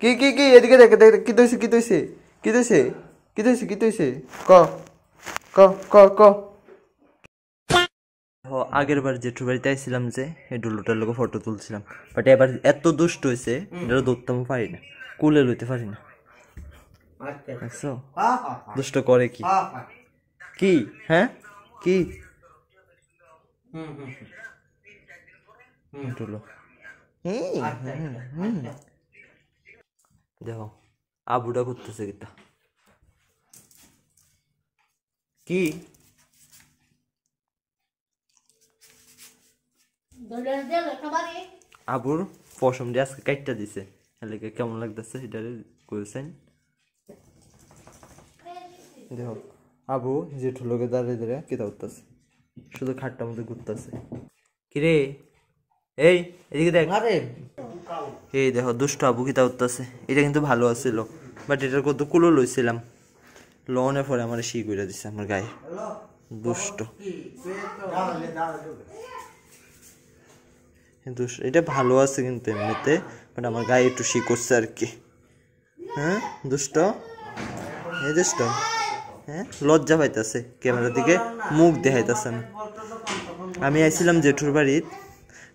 কি এদিকে দেখ দেখ কি তৈছে কি তৈছে কি তৈছে কি তৈছে কি তৈছে ক ক ক ক আগের বার জেঠুর বাড়িতে আইছিলাম যে এই ডুলুটার লোক ফটো তুলছিলাম, বাট এবার এত দুষ্ট হয়েছে এটা ধরতে পারি না, কুলে লইতে পারি না। দেখছো দুষ্ট করে কি কি হ্যাঁ কি ডুলু দেখো আবুটা করতেছে কিটা কি আবুর পশম দিয়ে আজকে কাটটা দিছে, এলাকা কেমন লাগতেছে সেটা কইছেন। দেখো আবু জেঠু লোকে দাঁড়িয়ে দাঁড়িয়ে কেতা উঠতেছে, শুধু খাটটার মধ্যে ঘুরতেছে। কিরে এই এদিকে দেখ, এই দেখো দুষ্ট আবু কিতা উঠতেছে। এটা কিন্তু ভালো আছিল, বাট এটার কত কুলো লইছিলাম, লনের পরে আমার শি করে দিছে আমার গায়ে, দুষ্ট। কিন্তু এটা ভালো আছে কিন্তু এমনিতে, বাট আমার গায়ে একটু শি করছে আর কি। হ্যাঁ দুষ্ট, এই দুষ্ট, হ্যাঁ লজ্জা পাইতেছে ক্যামেরার দিকে মুখ দেখাইতেছে না। আমি আইছিলাম জেঠুর বাড়ির,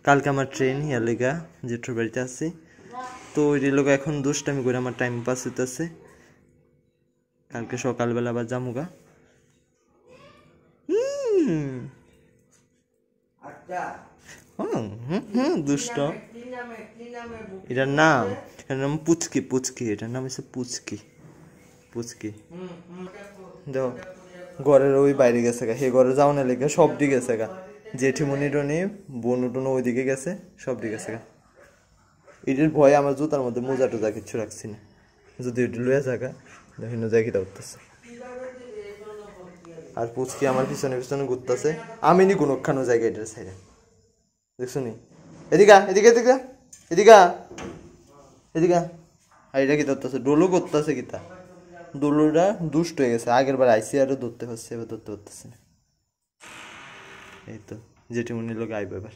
কালকে আমার ট্রেন হিয়ালিগা জেঠুর বাড়িতে আছি, তো ওই লোক এখন দুষ্টামি করে আমার টাইম পাস হইতেছে। কালকে সকালবেলা আবার জামুগা। দুষ্ট। এটার নাম পুচকি, পুচকি, এটার নাম হচ্ছে পুচকি, পুচকি। দেখো ঘরের ওই বাইরে গেছে গা, হে ঘরে যাও না লেগে সব দিকে গেছে গা, জেঠিমনি টনি বনু টনু ওইদিকে গেছে, সব দিকে গেছে গা। এটার ভয়ে আমার জুতার মধ্যে মোজা টোজা কিচ্ছু রাখছি না, যদি ওইটা লইয়া জায়গা দেখি না যাই কিতা উঠতেছে। আর পুচকি আমার পিছনে পিছনে ঘুরতেছে, আমি নি কোনোখানো জায়গায় এটার সাইডে দেখছো নি। এদিকা এদিকে এদিকা এদিকা এদিকা, আর এটা কি ধরতেছে ডোলু করতেছে কিতা, ডোলুটা দুষ্ট হয়ে গেছে, আগের বার আইসি আরো ধরতে পারছে, এবার ধরতে পারতেছে না। এই তো জেঠিমনির লোক আইব এবার,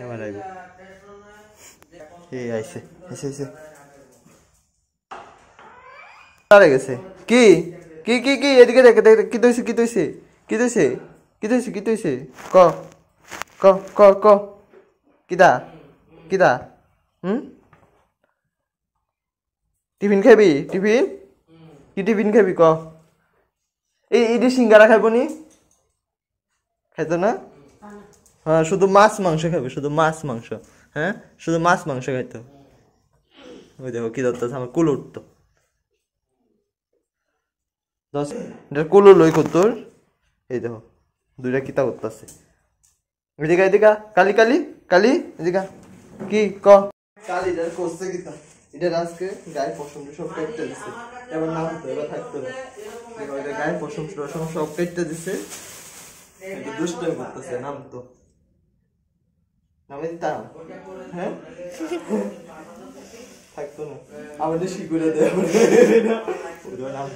এবার আইব, এই আইসে আইসে আইসে আরে গেছে। কি কি কি কি এদিকে দেখ দেখ কি তৈছে কি তৈছে কি তৈছে কি তৈছে কি তৈছে ক ক ক ক কিদা কিদা টিফিন খাবি? টিফিন কি টিফিন খাবি ক? এই সিঙ্গারা খাইব নি? খাইতো না? হ্যাঁ শুধু মাছ মাংস খাবে, শুধু মাছ মাংস, হ্যাঁ শুধু মাছ মাংস খাইতো। ওই দেখো কি ধরতেছে আমার কুল উঠতো, কুলো লই তোর, এই দেখো দুইটা কিতা করতেছে। এদিকা এদিকা কালি কালি কালি এদিকা কি ক কালি করছে কিতা, এটা আজকে গায়ে পশম সব কেটে দিছে, এবার নাম তো এবার থাকতো না, গায়ে পশম সব কেটে দিছে, দুষ্টমি করতেছে। নাম তো নামে দিতাম, হ্যাঁ থাকতো না, আমাদের শিকুরে দেয় নাম।